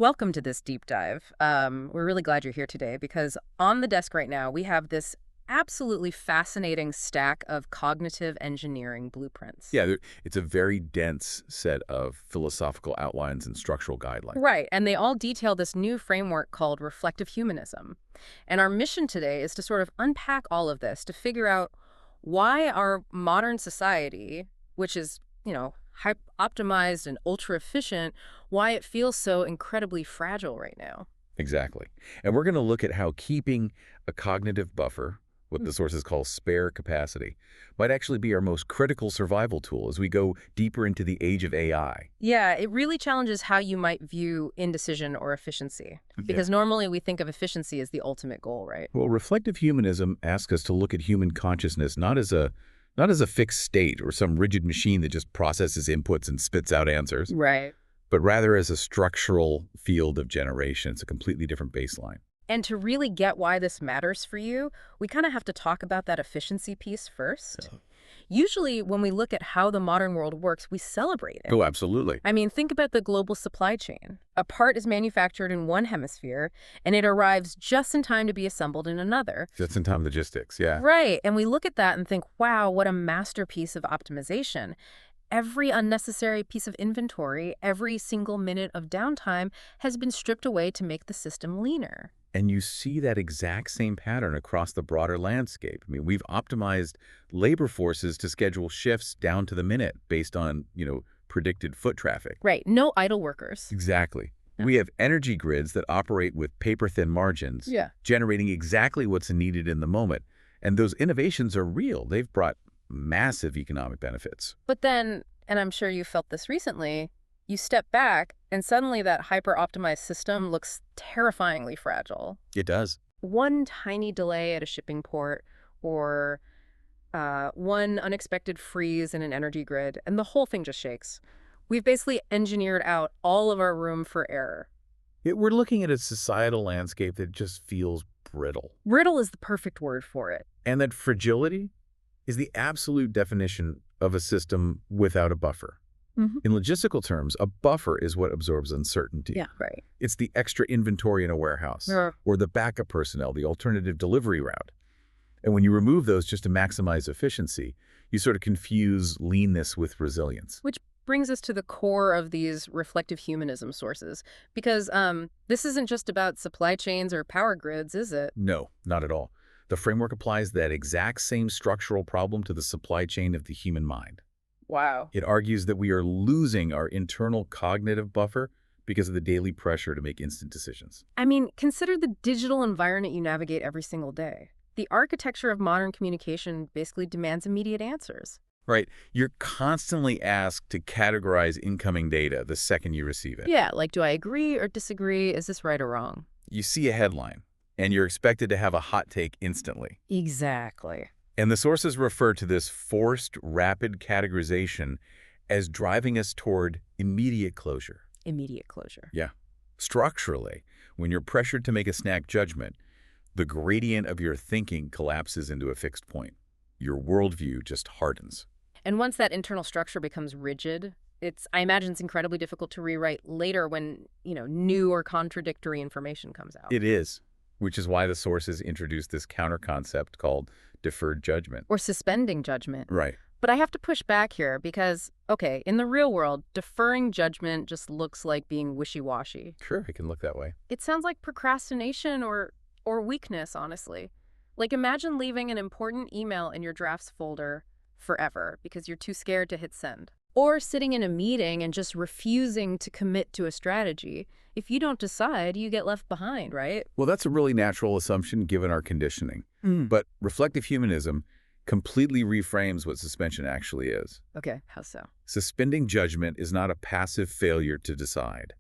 Welcome to this deep dive. We're really glad you're here today because on the desk right now, we have this absolutely fascinating stack of cognitive engineering blueprints. It's a very dense set of philosophical outlines and structural guidelines. Right, and they all detail this new framework called reflective humanism. And our mission today is to sort of unpack all of this to figure out why our modern society, which is, optimized and ultra efficient, why it feels so incredibly fragile right now. Exactly. And we're going to look at how keeping a cognitive buffer, what the sources call spare capacity, might actually be our most critical survival tool as we go deeper into the age of AI. Yeah, it really challenges how you might view indecision or efficiency. Because normally we think of efficiency as the ultimate goal, right? Well, reflective humanism asks us to look at human consciousness not as a fixed state or some rigid machine that just processes inputs and spits out answers, Right. but rather as a structural field of generation. It's a completely different baseline. And to really get why this matters for you, we kind of have to talk about that efficiency piece first. Usually, when we look at how the modern world works, we celebrate it. Oh, absolutely. I mean, think about the global supply chain. A part is manufactured in one hemisphere, and it arrives just in time to be assembled in another. Just-in-time logistics, yeah. Right, and we look at that and think, wow, what a masterpiece of optimization. Every unnecessary piece of inventory, every single minute of downtime has been stripped away to make the system leaner. And you see that exact same pattern across the broader landscape. I mean, we've optimized labor forces to schedule shifts down to the minute based on, predicted foot traffic. Right, no idle workers. Exactly. Yeah. We have energy grids that operate with paper-thin margins, generating exactly what's needed in the moment. And those innovations are real. They've brought massive economic benefits. But then, and I'm sure you felt this recently, you step back and suddenly that hyper-optimized system looks terrifyingly fragile. It does. One tiny delay at a shipping port or one unexpected freeze in an energy grid, and the whole thing just shakes. We've basically engineered out all of our room for error. We're looking at a societal landscape that just feels brittle. Brittle is the perfect word for it. And that fragility is the absolute definition of a system without a buffer. In logistical terms, a buffer is what absorbs uncertainty. Yeah, right. It's the extra inventory in a warehouse or the backup personnel, the alternative delivery route. And when you remove those just to maximize efficiency, you sort of confuse leanness with resilience. Which brings us to the core of these reflective humanism sources. Because this isn't just about supply chains or power grids, is it? No, not at all. The framework applies that exact same structural problem to the supply chain of the human mind. Wow. It argues that we are losing our internal cognitive buffer because of the daily pressure to make instant decisions. I mean, consider the digital environment you navigate every single day. The architecture of modern communication basically demands immediate answers. Right. You're constantly asked to categorize incoming data the second you receive it. Yeah, like, do I agree or disagree? Is this right or wrong? You see a headline, and you're expected to have a hot take instantly. Exactly. And the sources refer to this forced, rapid categorization as driving us toward immediate closure. Immediate closure. Yeah. Structurally, when you're pressured to make a snap judgment, the gradient of your thinking collapses into a fixed point. Your worldview just hardens. And once that internal structure becomes rigid, I imagine it's incredibly difficult to rewrite later when, new or contradictory information comes out. It is, which is why the sources introduced this counter concept called deferred judgment. Or suspending judgment. Right. But I have to push back here because, okay, in the real world, deferring judgment just looks like being wishy-washy. Sure, it can look that way. It sounds like procrastination or weakness, honestly. Like, imagine leaving an important email in your drafts folder forever because you're too scared to hit send. Or sitting in a meeting and just refusing to commit to a strategy. If you don't decide, you get left behind, right? Well, that's a really natural assumption given our conditioning. But reflective humanism completely reframes what suspension actually is. Okay, how so? Suspending judgment is not a passive failure to decide.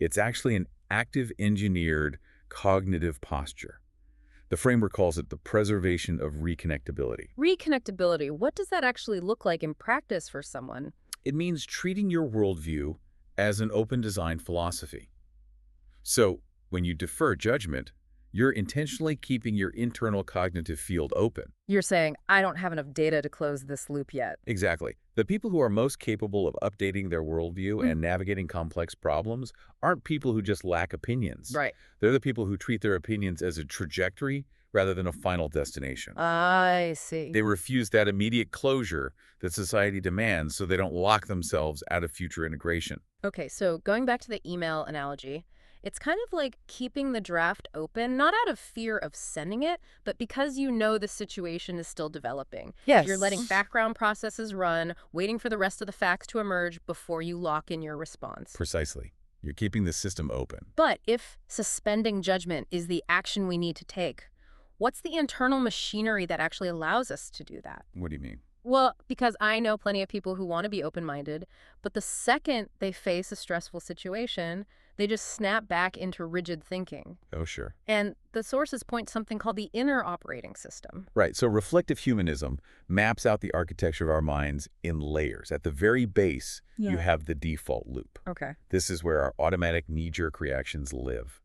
It's actually an active engineered cognitive posture. The framework calls it the preservation of reconnectability. Reconnectability, what does that actually look like in practice for someone? It means treating your worldview as an open design philosophy. So, when you defer judgment, you're intentionally keeping your internal cognitive field open. You're saying, I don't have enough data to close this loop yet. Exactly. The people who are most capable of updating their worldview Mhm. and navigating complex problems aren't people who just lack opinions. Right. They're the people who treat their opinions as a trajectory rather than a final destination. I see. They refuse that immediate closure that society demands so they don't lock themselves out of future integration. Okay, so going back to the email analogy, it's kind of like keeping the draft open, not out of fear of sending it, but because you know the situation is still developing. You're letting Yes. background processes run, waiting for the rest of the facts to emerge before you lock in your response. Precisely. You're keeping the system open. But if suspending judgment is the action we need to take, what's the internal machinery that actually allows us to do that? What do you mean? Well, because I know plenty of people who want to be open-minded, but the second they face a stressful situation, they just snap back into rigid thinking. Oh, sure. And the sources point to something called the inner operating system. Right. So reflective humanism maps out the architecture of our minds in layers. At the very base, you Yeah. have the default loop. Okay. This is where our automatic knee-jerk reactions live.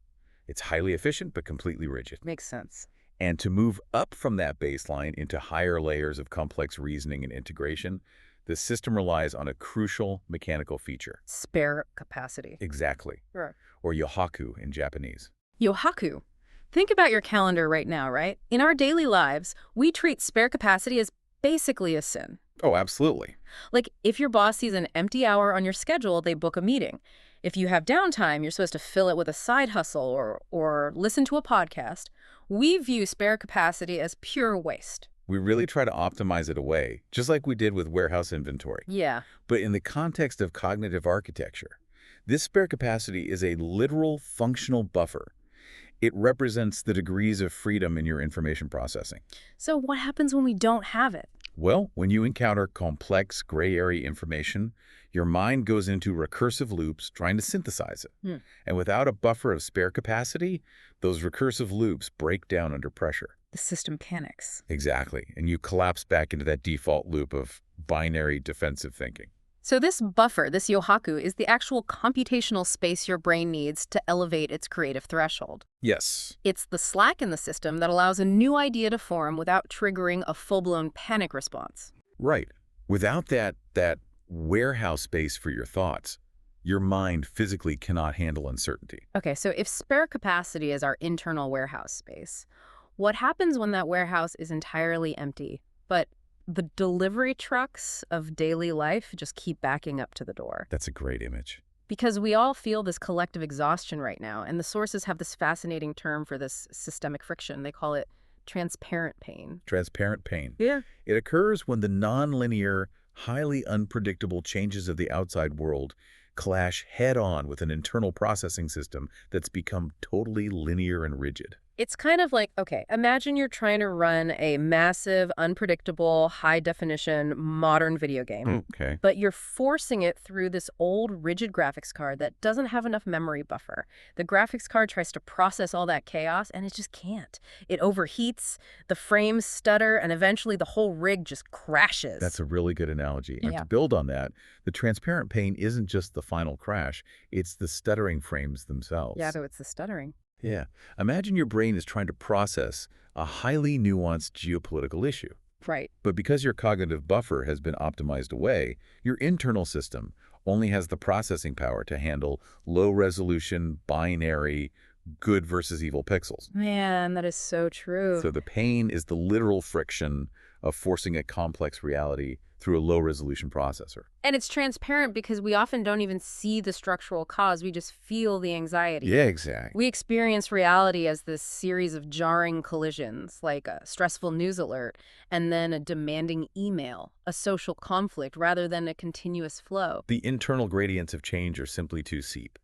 It's highly efficient but completely rigid. Makes sense. And to move up from that baseline into higher layers of complex reasoning and integration, the system relies on a crucial mechanical feature. Spare capacity. Exactly. Sure. Or yohaku in Japanese. Yohaku. Think about your calendar right now, right? In our daily lives, we treat spare capacity as basically a sin. Oh, absolutely. Like, if your boss sees an empty hour on your schedule, they book a meeting. If you have downtime, you're supposed to fill it with a side hustle or listen to a podcast. We view spare capacity as pure waste. We really try to optimize it away, just like we did with warehouse inventory. Yeah. But in the context of cognitive architecture, this spare capacity is a literal functional buffer. It represents the degrees of freedom in your information processing. So what happens when we don't have it? Well, when you encounter complex gray area information, your mind goes into recursive loops trying to synthesize it. Hmm. And without a buffer of spare capacity, those recursive loops break down under pressure. The system panics. Exactly. And you collapse back into that default loop of binary defensive thinking. So this buffer, this yohaku, is the actual computational space your brain needs to elevate its creative threshold. Yes. It's the slack in the system that allows a new idea to form without triggering a full-blown panic response. Right. Without that warehouse space for your thoughts, your mind physically cannot handle uncertainty. Okay, so if spare capacity is our internal warehouse space, what happens when that warehouse is entirely empty, but the delivery trucks of daily life just keep backing up to the door? That's a great image. Because we all feel this collective exhaustion right now, and the sources have this fascinating term for this systemic friction. They call it transparent pain. Transparent pain. Yeah. It occurs when the nonlinear, highly unpredictable changes of the outside world clash head-on with an internal processing system that's become totally linear and rigid. It's kind of like, okay, imagine you're trying to run a massive, unpredictable, high-definition, modern video game. Okay. But you're forcing it through this old, rigid graphics card that doesn't have enough memory buffer. The graphics card tries to process all that chaos, and it just can't. It overheats, the frames stutter, and eventually the whole rig just crashes. That's a really good analogy. And Yeah. to build on that, the transparent pain isn't just the final crash, it's the stuttering frames themselves. Yeah, so it's the stuttering. Yeah. Imagine your brain is trying to process a highly nuanced geopolitical issue. Right. But because your cognitive buffer has been optimized away, your internal system only has the processing power to handle low-resolution, binary, good versus evil pixels. Man, that is so true. So the pain is the literal friction of forcing a complex reality through a low-resolution processor. And it's transparent because we often don't even see the structural cause. We just feel the anxiety. Yeah, exactly. We experience reality as this series of jarring collisions, like a stressful news alert, and then a demanding email, a social conflict, rather than a continuous flow. The internal gradients of change are simply too steep.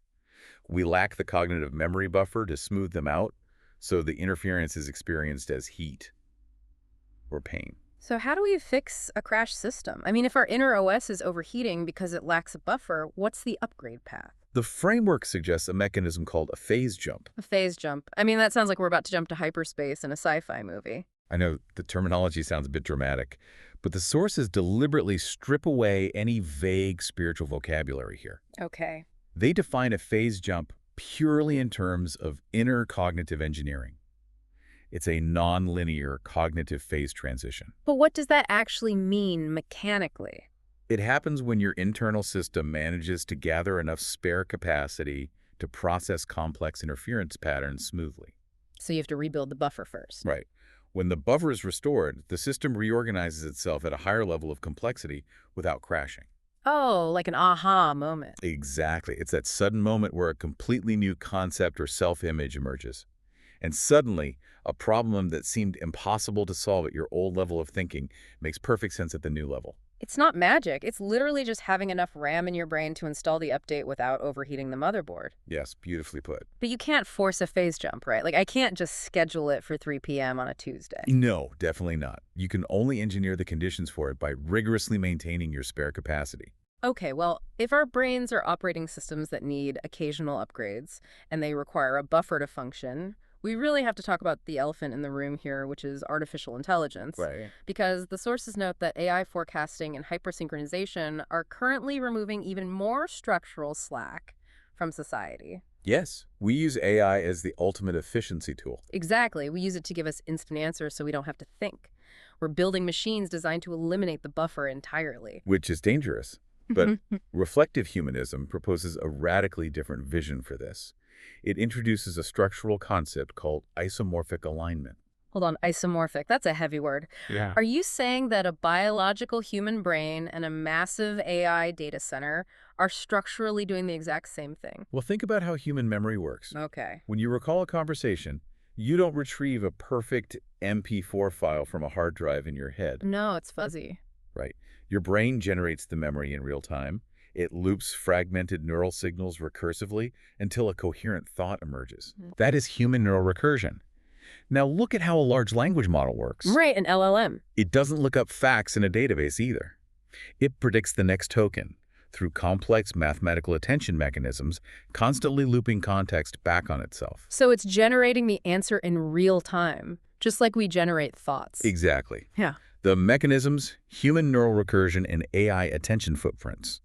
We lack the cognitive memory buffer to smooth them out, so the interference is experienced as heat or pain. So how do we fix a crashed system? I mean, if our inner OS is overheating because it lacks a buffer, what's the upgrade path? The framework suggests a mechanism called a phase jump. A phase jump. I mean, that sounds like we're about to jump to hyperspace in a sci-fi movie. I know the terminology sounds a bit dramatic, but the sources deliberately strip away any vague spiritual vocabulary here. Okay. They define a phase jump purely in terms of inner cognitive engineering. It's a nonlinear cognitive phase transition. But what does that actually mean mechanically? It happens when your internal system manages to gather enough spare capacity to process complex interference patterns smoothly. So you have to rebuild the buffer first. Right. When the buffer is restored, the system reorganizes itself at a higher level of complexity without crashing. Oh, like an aha moment. Exactly. It's that sudden moment where a completely new concept or self-image emerges. And suddenly, a problem that seemed impossible to solve at your old level of thinking makes perfect sense at the new level. It's not magic. It's literally just having enough RAM in your brain to install the update without overheating the motherboard. Yes, beautifully put. But you can't force a phase jump, right? Like, I can't just schedule it for 3 p.m. on a Tuesday. No, definitely not. You can only engineer the conditions for it by rigorously maintaining your spare capacity. Okay, well, if our brains are operating systems that need occasional upgrades and they require a buffer to function, we really have to talk about the elephant in the room here, which is artificial intelligence. Right. Because the sources note that AI forecasting and hypersynchronization are currently removing even more structural slack from society. Yes, we use AI as the ultimate efficiency tool. Exactly. We use it to give us instant answers so we don't have to think. We're building machines designed to eliminate the buffer entirely. Which is dangerous. But reflective humanism proposes a radically different vision for this. It introduces a structural concept called isomorphic alignment. Hold on, isomorphic. That's a heavy word. Yeah. Are you saying that a biological human brain and a massive AI data center are structurally doing the exact same thing? Well, think about how human memory works. Okay. When you recall a conversation, you don't retrieve a perfect MP4 file from a hard drive in your head, No, it's fuzzy. right? Your brain generates the memory in real time. It loops fragmented neural signals recursively until a coherent thought emerges. That is human neural recursion. Now look at how a large language model works. Right, an LLM. It doesn't look up facts in a database either. It predicts the next token through complex mathematical attention mechanisms, constantly looping context back on itself. So it's generating the answer in real time, just like we generate thoughts. Exactly. Yeah. The mechanisms, human neural recursion, and AI attention footprints.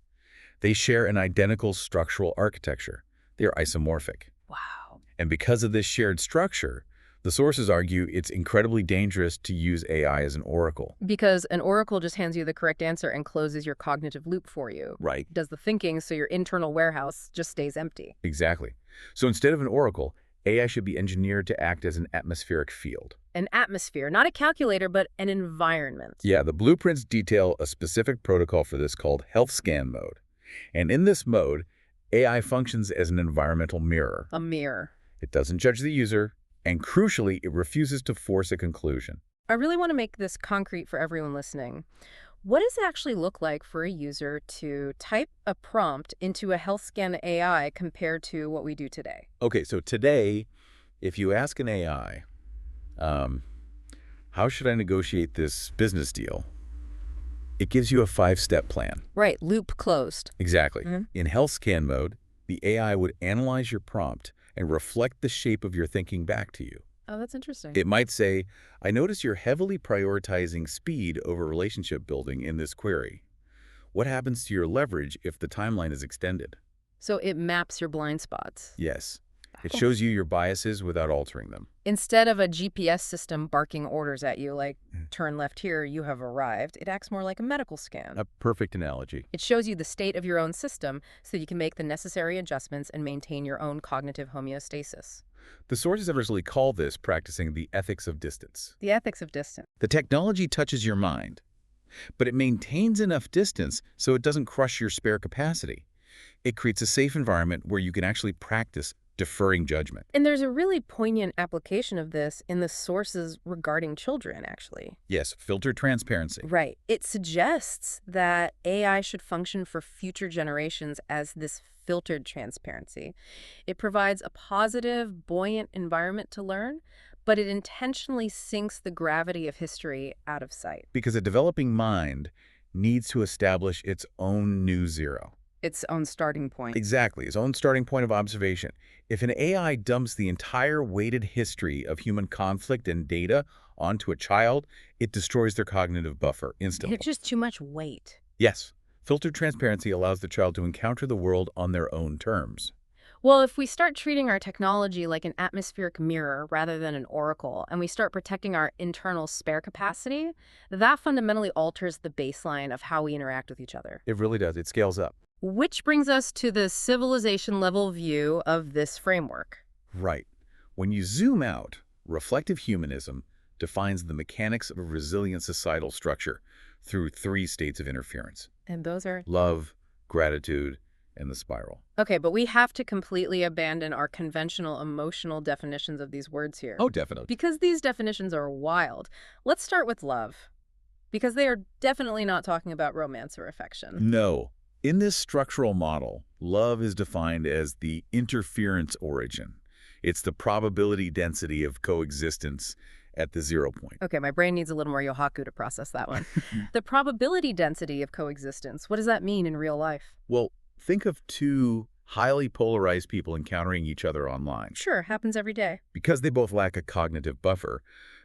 They share an identical structural architecture. They are isomorphic. Wow. And because of this shared structure, the sources argue it's incredibly dangerous to use AI as an oracle. Because an oracle just hands you the correct answer and closes your cognitive loop for you. Right. Does the thinking so your internal warehouse just stays empty. Exactly. So instead of an oracle, AI should be engineered to act as an atmospheric field. An atmosphere, not a calculator, but an environment. Yeah, the blueprints detail a specific protocol for this called health scan mode. And in this mode, AI functions as an environmental mirror. A mirror. It doesn't judge the user, and crucially, it refuses to force a conclusion. I really want to make this concrete for everyone listening. What does it actually look like for a user to type a prompt into a health scan AI compared to what we do today? Okay, so today, if you ask an AI, how should I negotiate this business deal? It gives you a 5-step plan. Right, loop closed. Exactly. Mhm. In health scan mode, the AI would analyze your prompt and reflect the shape of your thinking back to you. Oh, that's interesting. It might say, I notice you're heavily prioritizing speed over relationship building in this query. What happens to your leverage if the timeline is extended? So it maps your blind spots. Yes. It Cool. shows you your biases without altering them. Instead of a GPS system barking orders at you like, Mm. turn left here, you have arrived, it acts more like a medical scan. A perfect analogy. It shows you the state of your own system so you can make the necessary adjustments and maintain your own cognitive homeostasis. The sources actually call this practicing the ethics of distance. The ethics of distance. The technology touches your mind, but it maintains enough distance so it doesn't crush your spare capacity. It creates a safe environment where you can actually practice deferring judgment. And there's a really poignant application of this in the sources regarding children, actually. Yes, filtered transparency. Right. It suggests that AI should function for future generations as this filtered transparency. It provides a positive, buoyant environment to learn, but it intentionally sinks the gravity of history out of sight. Because a developing mind needs to establish its own new zero. Its own starting point. Exactly, its own starting point of observation. If an AI dumps the entire weighted history of human conflict and data onto a child, it destroys their cognitive buffer instantly. It's just too much weight. Yes, filtered transparency allows the child to encounter the world on their own terms. Well, if we start treating our technology like an atmospheric mirror rather than an oracle, and we start protecting our internal spare capacity, that fundamentally alters the baseline of how we interact with each other. It really does. It scales up. Which brings us to the civilization level view of this framework. Right. When you zoom out, reflective humanism defines the mechanics of a resilient societal structure through three states of interference: And those are... love, gratitude, and the spiral. Okay, but we have to completely abandon our conventional emotional definitions of these words here. Oh, definitely. Because these definitions are wild. Let's start with love, because they are definitely not talking about romance or affection. No. In this structural model, love is defined as the interference origin. It's the probability density of coexistence at the 0 point. Okay, my brain needs a little more yohaku to process that one. The probability density of coexistence, what does that mean in real life? Well, think of two highly polarized people encountering each other online. Sure, happens every day. Because they both lack a cognitive buffer,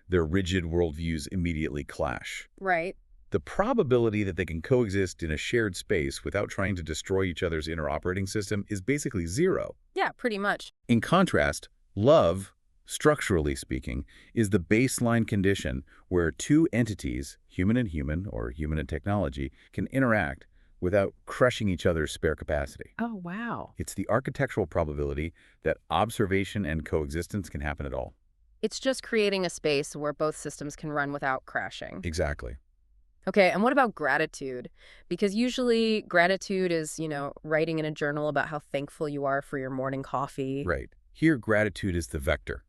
their rigid worldviews immediately clash. Right. The probability that they can coexist in a shared space without trying to destroy each other's inner operating system is basically zero. Yeah, pretty much. In contrast, love, structurally speaking, is the baseline condition where two entities, human and human or human and technology, can interact without crushing each other's spare capacity. Oh, wow. It's the architectural probability that observation and coexistence can happen at all. It's just creating a space where both systems can run without crashing. Exactly. Okay, and what about gratitude? Because usually gratitude is, writing in a journal about how thankful you are for your morning coffee. Right. Here, gratitude is the vector.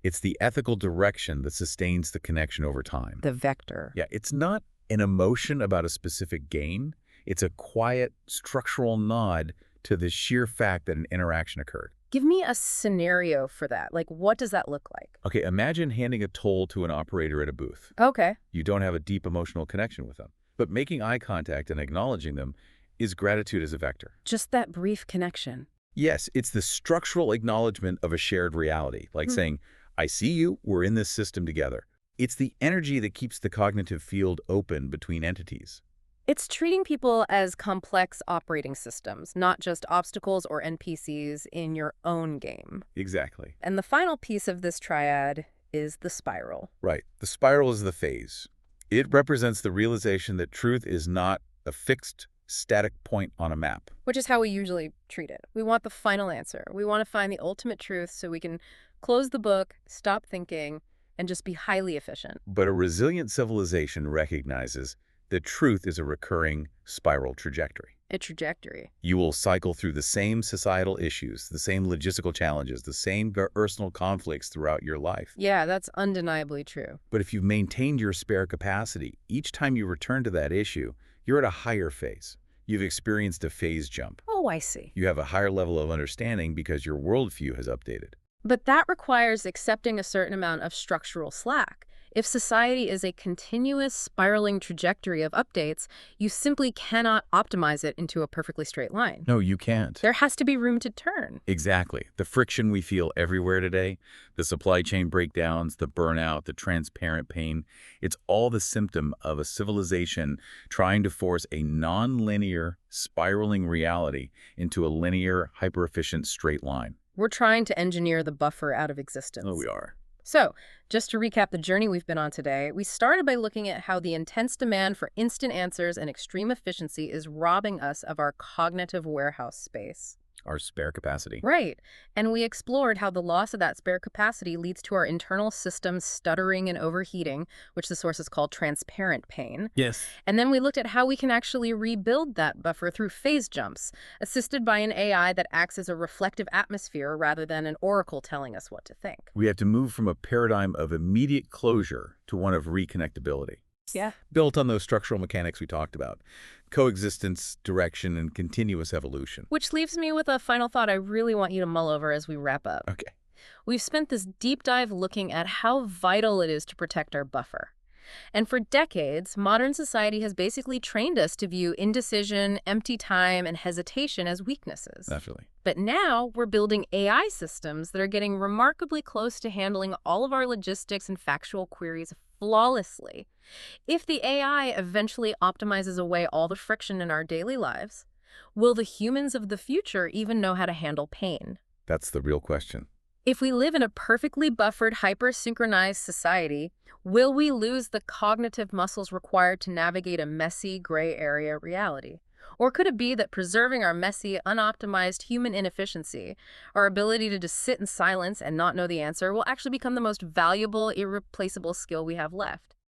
It's the ethical direction that sustains the connection over time. The vector. Yeah, it's not an emotion about a specific gain. It's a quiet, structural nod to the sheer fact that an interaction occurred. Give me a scenario for that. Like, what does that look like? Okay, imagine handing a toll to an operator at a booth. Okay. You don't have a deep emotional connection with them, but making eye contact and acknowledging them is gratitude as a vector. Just that brief connection. Yes, it's the structural acknowledgement of a shared reality, like saying, I see you, we're in this system together. It's the energy that keeps the cognitive field open between entities. It's treating people as complex operating systems, not just obstacles or NPCs in your own game. Exactly. And the final piece of this triad is the spiral. Right. The spiral is the phase. It represents the realization that truth is not a fixed, static point on a map. Which is how we usually treat it. We want the final answer. We want to find the ultimate truth so we can close the book, stop thinking, and just be highly efficient. But a resilient civilization recognizes that truth is a recurring spiral trajectory. A trajectory. You will cycle through the same societal issues, the same logistical challenges, the same personal conflicts throughout your life. Yeah, that's undeniably true. But if you've maintained your spare capacity, each time you return to that issue, you're at a higher phase. You've experienced a phase jump. Oh, I see. You have a higher level of understanding because your worldview has updated. But that requires accepting a certain amount of structural slack. If society is a continuous spiraling trajectory of updates, you simply cannot optimize it into a perfectly straight line. No, you can't. There has to be room to turn. Exactly. The friction we feel everywhere today, the supply chain breakdowns, the burnout, the transparent pain, it's all the symptom of a civilization trying to force a non-linear, spiraling reality into a linear, hyper-efficient straight line. We're trying to engineer the buffer out of existence. Oh, we are. So, just to recap the journey we've been on today, we started by looking at how the intense demand for instant answers and extreme efficiency is robbing us of our cognitive warehouse space. Our spare capacity. Right. And we explored how the loss of that spare capacity leads to our internal systems stuttering and overheating, which the sources call transparent pain. Yes. And then we looked at how we can actually rebuild that buffer through phase jumps, assisted by an AI that acts as a reflective atmosphere rather than an oracle telling us what to think. We have to move from a paradigm of immediate closure to one of reconnectability. Yeah. Built on those structural mechanics we talked about. Coexistence, direction, and continuous evolution. Which leaves me with a final thought I really want you to mull over as we wrap up. Okay. We've spent this deep dive looking at how vital it is to protect our buffer. And for decades, modern society has basically trained us to view indecision, empty time, and hesitation as weaknesses. Definitely. But now we're building AI systems that are getting remarkably close to handling all of our logistics and factual queries flawlessly. If the AI eventually optimizes away all the friction in our daily lives, Will the humans of the future even know how to handle pain? That's the real question. If we live in a perfectly buffered, hyper-synchronized society, will we lose the cognitive muscles required to navigate a messy, gray area reality? Or could it be that preserving our messy, unoptimized human inefficiency, our ability to just sit in silence and not know the answer, will actually become the most valuable, irreplaceable skill we have left?